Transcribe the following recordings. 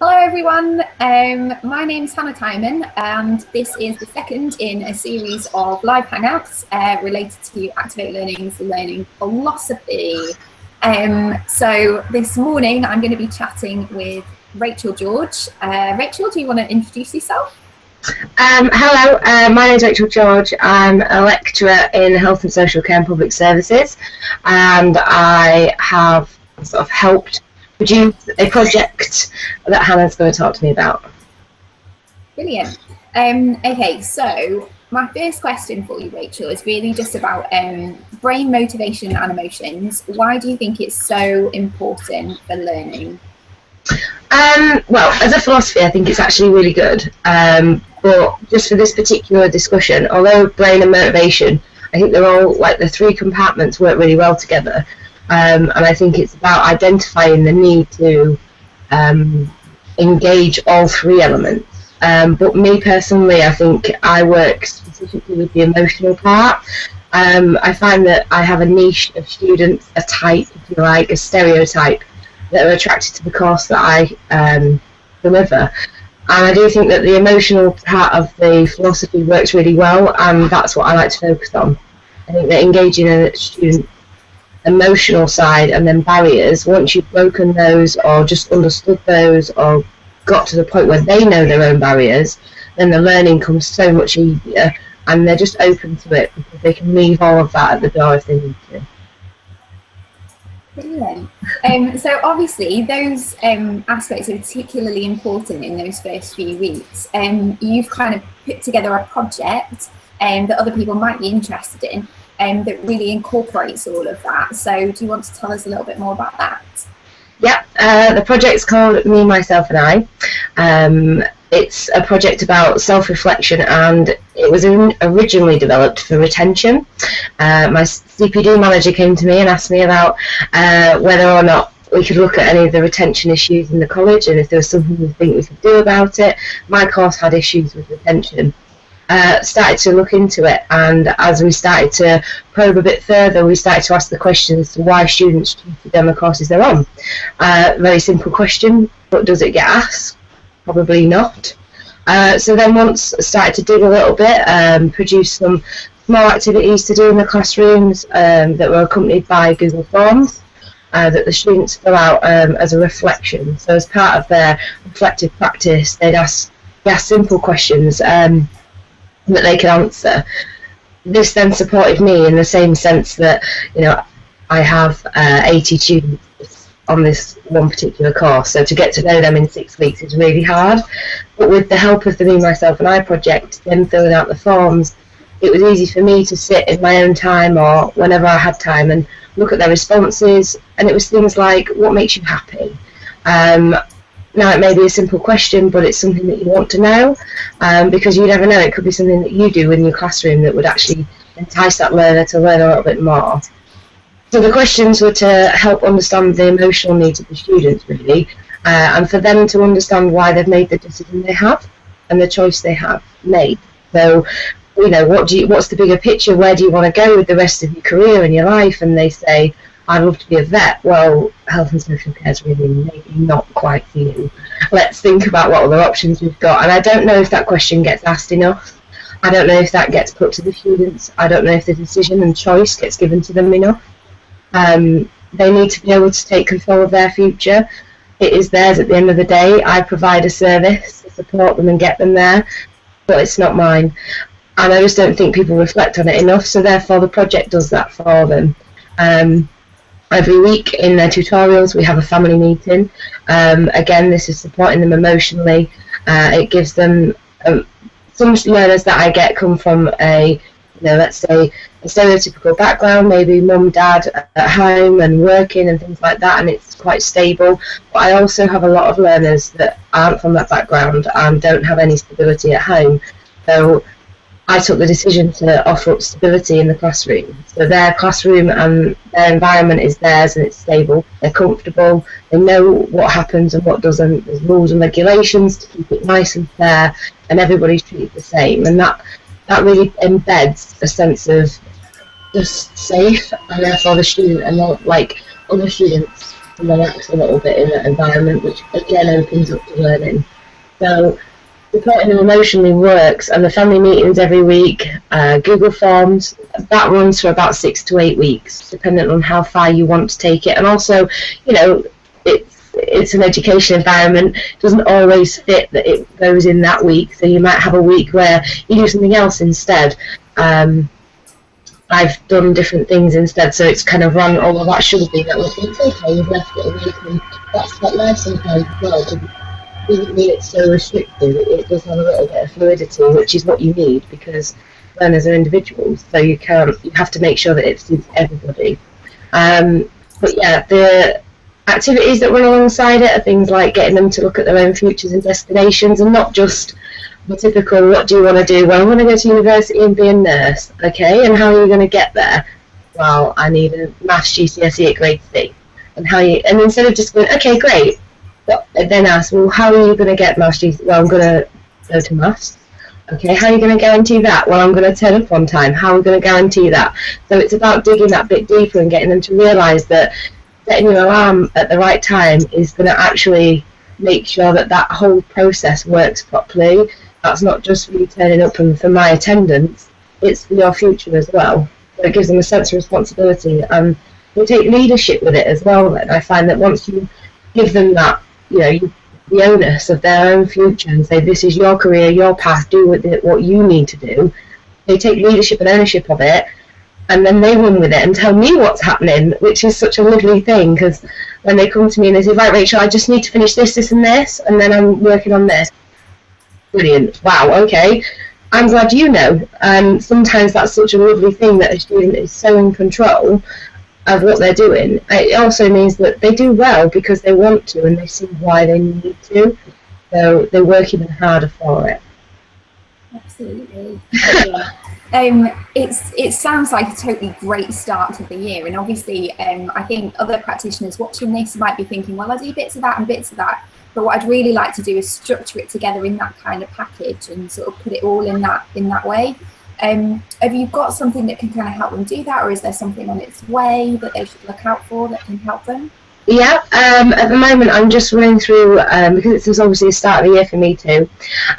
Hello everyone, my name's Hannah Timon and this is the second in a series of live hangouts related to Activate Learning's learning philosophy. So this morning I'm going to be chatting with Rachel George. Rachel, do you want to introduce yourself? Hello, my name is Rachel George. I'm a lecturer in Health and Social Care and Public Services, and I have sort of helped produce a project that Hannah's going to talk to me about. Brilliant. Okay, so my first question for you, Rachel, is really just about brain motivation and emotions. Why do you think it's so important for learning? Well, as a philosophy, I think it's actually really good. But just for this particular discussion, although brain and motivation, I think they're all like the three compartments work really well together. And I think it's about identifying the need to engage all three elements. But me personally, I think I work specifically with the emotional part. I find that I have a niche of students, a type, if you like, a stereotype, that are attracted to the course that I deliver. And I do think that the emotional part of the philosophy works really well, and that's what I like to focus on. I think that engaging a student's emotional side and then barriers, once you've broken those or just understood those or got to the point where they know their own barriers, then the learning comes so much easier and they're just open to it because they can leave all of that at the door if they need to. Brilliant. So obviously those aspects are particularly important in those first few weeks. You've kind of put together a project that other people might be interested in that really incorporates all of that. So do you want to tell us a little bit more about that? Yeah, the project's called Me, Myself and I. It's a project about self-reflection, and it was originally developed for retention. My CPD manager came to me and asked me about whether or not we could look at any of the retention issues in the college and if there was something we think we could do about it. My course had issues with retention. Started to look into it, and as we started to probe a bit further, we started to ask the question as to why students choose to demo courses they're on. Very simple question, but does it get asked? Probably not. So then once I started to dig a little bit, produce some small activities to do in the classrooms that were accompanied by Google Forms that the students fill out as a reflection. So as part of their reflective practice, they'd ask simple questions that they could answer. This then supported me in the same sense that, you know, I have 80 students on this one particular course, so to get to know them in 6 weeks is really hard. But with the help of the Me, Myself and I project, them filling out the forms, it was easy for me to sit in my own time or whenever I had time and look at their responses, and it was things like, what makes you happy? Now it may be a simple question, but it's something that you want to know, because you never know, it could be something that you do in your classroom that would actually entice that learner to learn a little bit more. So the questions were to help understand the emotional needs of the students, really, and for them to understand why they've made the decision they have and the choice they have made. So, you know, what's the bigger picture? Where do you want to go with the rest of your career and your life? And they say, I'd love to be a vet. Well, health and social care is really maybe not quite for you. Let's think about what other options we've got. And I don't know if that question gets asked enough. I don't know if that gets put to the students. I don't know if the decision and choice gets given to them enough. They need to be able to take control of their future. It is theirs at the end of the day. I provide a service to support them and get them there, but it's not mine. And I just don't think people reflect on it enough, so therefore the project does that for them. Every week in their tutorials we have a family meeting. Again, this is supporting them emotionally. It gives them some learners that I get come from a, let's say, a stereotypical background, maybe mum, dad at home and working and things like that, and it's quite stable. But I also have a lot of learners that aren't from that background and don't have any stability at home. So I took the decision to offer up stability in the classroom. So their classroom and their environment is theirs and it's stable. They're comfortable. They know what happens and what doesn't. There's rules and regulations to keep it nice and fair, and everybody's treated the same. And that really embeds a sense of just safe, and therefore the student and not like other students and relax a little bit in that environment, which again opens up to learning. So supporting them emotionally works, and the family meetings every week, Google Forms, that runs for about 6 to 8 weeks, depending on how far you want to take it. And also, you know, it's an education environment. It doesn't always fit that it goes in that week, so you might have a week where you do something else instead. I've done different things instead, so it's kind of run all of that should be that way. It's okay, you've left it a week, and that's quite nice sometimes as well. It doesn't mean it's so restrictive. It does have a little bit of fluidity, which is what you need, because learners are individuals, so you have to make sure that it suits everybody. But yeah, the activities that run alongside it are things like getting them to look at their own futures and destinations, and not just the typical, what do you want to do? Well, I want to go to university and be a nurse. Okay, and how are you going to get there? Well, I need a maths GCSE at grade C. And instead of just going, okay, great, but then ask, well, how are you going to get maths GCSE? Well, I'm going to go to maths. Okay, how are you going to guarantee that? Well, I'm going to turn up on time. How are we going to guarantee that? So it's about digging that bit deeper and getting them to realise that setting your alarm at the right time is going to actually make sure that that whole process works properly. That's not just for you turning up and for my attendance, it's for your future as well. So it gives them a sense of responsibility, and they take leadership with it as well. And I find that once you give them that, you know, the onus of their own future and say, this is your career, your path, do with it what you need to do, they take leadership and ownership of it, and then they run with it and tell me what's happening, which is such a lovely thing, because when they come to me and they say, right, Rachel, I just need to finish this, this and this, and then I'm working on this. Brilliant. Wow, okay. I'm glad you know. And sometimes that's such a lovely thing, that a student is so in control of what they're doing. It also means that they do well because they want to and they see why they need to. So they work even harder for it. Absolutely. It sounds like a totally great start to the year, and obviously I think other practitioners watching this might be thinking, well, I do bits of that and bits of that, but what I'd really like to do is structure it together in that kind of package and sort of put it all in that way. Have you got something that can kind of help them do that, or is there something on its way that they should look out for that can help them? Yeah, at the moment I'm just running through, because it's obviously the start of the year for me too,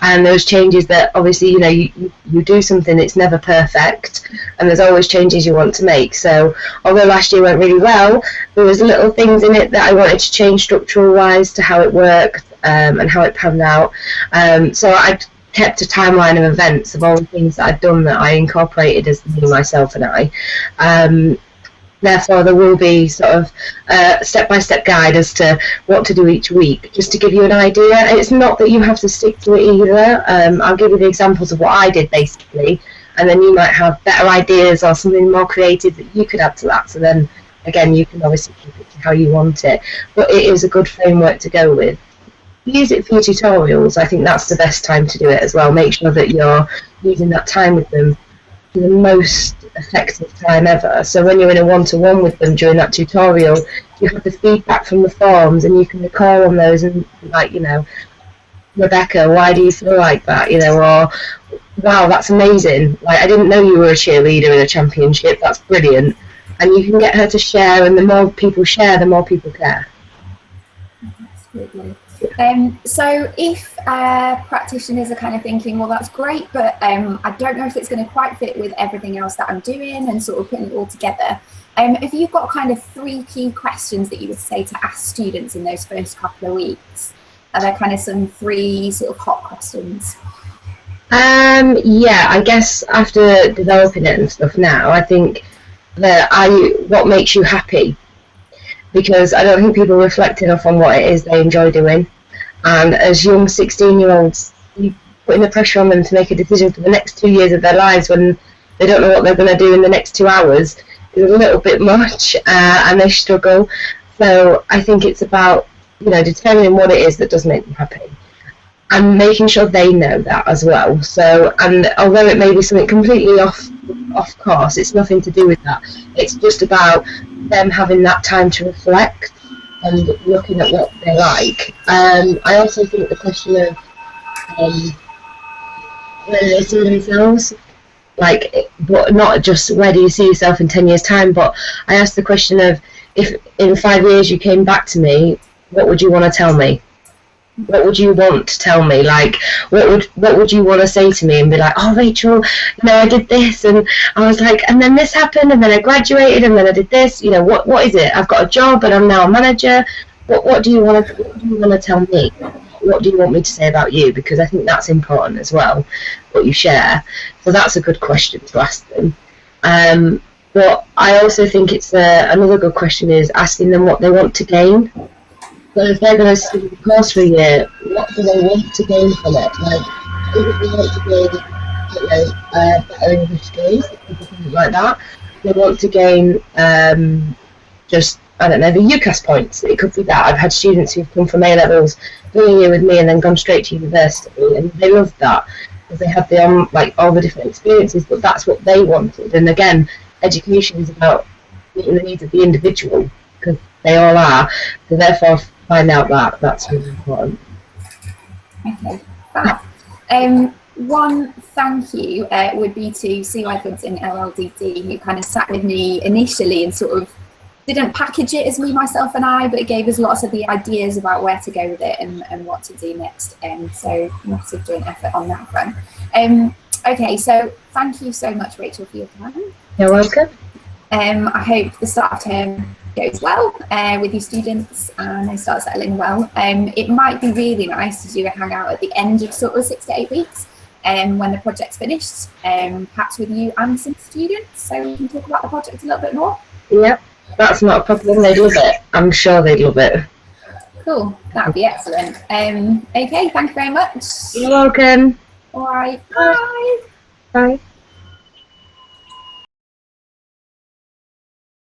and those changes that obviously, you know, you do something, it's never perfect, and there's always changes you want to make. So although last year went really well, there was little things in it that I wanted to change structural wise to how it worked, and how it panned out. So I kept a timeline of events of all the things that I'd done that I incorporated as me, myself and I. Therefore, there will be sort of a step-by-step guide as to what to do each week, just to give you an idea. It's not that you have to stick to it either. I'll give you the examples of what I did, basically, and then you might have better ideas or something more creative that you could add to that. So then, again, you can obviously keep it to how you want it. But it is a good framework to go with. Use it for your tutorials. I think that's the best time to do it as well. Make sure that you're using that time with them to the most effective time ever. So when you're in a one-to-one with them during that tutorial, you have the feedback from the forms and you can recall on those and, like, you know, Rebecca, why do you feel like that? You know, or wow, that's amazing. Like, I didn't know you were a cheerleader in a championship. That's brilliant. And you can get her to share, and the more people share, the more people care. Absolutely. So if practitioners are kind of thinking, well, that's great, but I don't know if it's going to quite fit with everything else that I'm doing, and sort of putting it all together, if you've got kind of 3 key questions that you would say to ask students in those first couple of weeks, are there kind of some 3 sort of hot questions? Yeah, I guess after developing it and stuff now, I think that what makes you happy, because I don't think people reflect enough on what it is they enjoy doing. And as young 16-year-olds, you putting the pressure on them to make a decision for the next 2 years of their lives when they don't know what they're going to do in the next 2 hours is a little bit much, and they struggle. So I think it's about, you know, determining what it is that does make them happy, and making sure they know that as well. So, and although it may be something completely off course, it's nothing to do with that. It's just about them having that time to reflect and looking at what they like. I also think the question of where do they see themselves, like, but not just where do you see yourself in 10 years' time, but I asked the question of, if in 5 years you came back to me, what would you want to tell me? What would you want to tell me? Like, what would you want to say to me and be like, oh, Rachel, I did this, and I was like, and then this happened, and then I graduated, and then I did this. What is it? I've got a job, and I'm now a manager. What do you want to tell me? What do you want me to say about you? Because I think that's important as well, what you share. So that's a good question to ask them. But I also think it's another good question is asking them what they want to gain. So if they're going to study the course for a year, what do they want to gain from it? Like, if they want to gain, better English skills, things like that. They want to gain just, I don't know, the UCAS points. It could be that. I've had students who've come from A levels, doing a year with me, and then gone straight to university, and they loved that because they had all the different experiences. But that's what they wanted. And again, education is about meeting the needs of the individual, because they all are. So therefore, find out that's really important. Okay, fab. One thank you would be to Sue Edwards in LLDD, who kind of sat with me initially and sort of didn't package it as me, myself and I, but it gave us lots of the ideas about where to go with it and what to do next. So massive joint effort on that front. Okay, so thank you so much, Rachel, for your time. You're welcome. I hope the start of term goes well with your students and they start settling well. It might be really nice to do a hangout at the end of sort of 6 to 8 weeks when the project's finished, perhaps with you and some students, so we can talk about the project a little bit more. Yep, that's not a problem. They'd love it. I'm sure they'd love it. Cool, that would be excellent. Okay, thank you very much. You're welcome. All right, bye. Bye.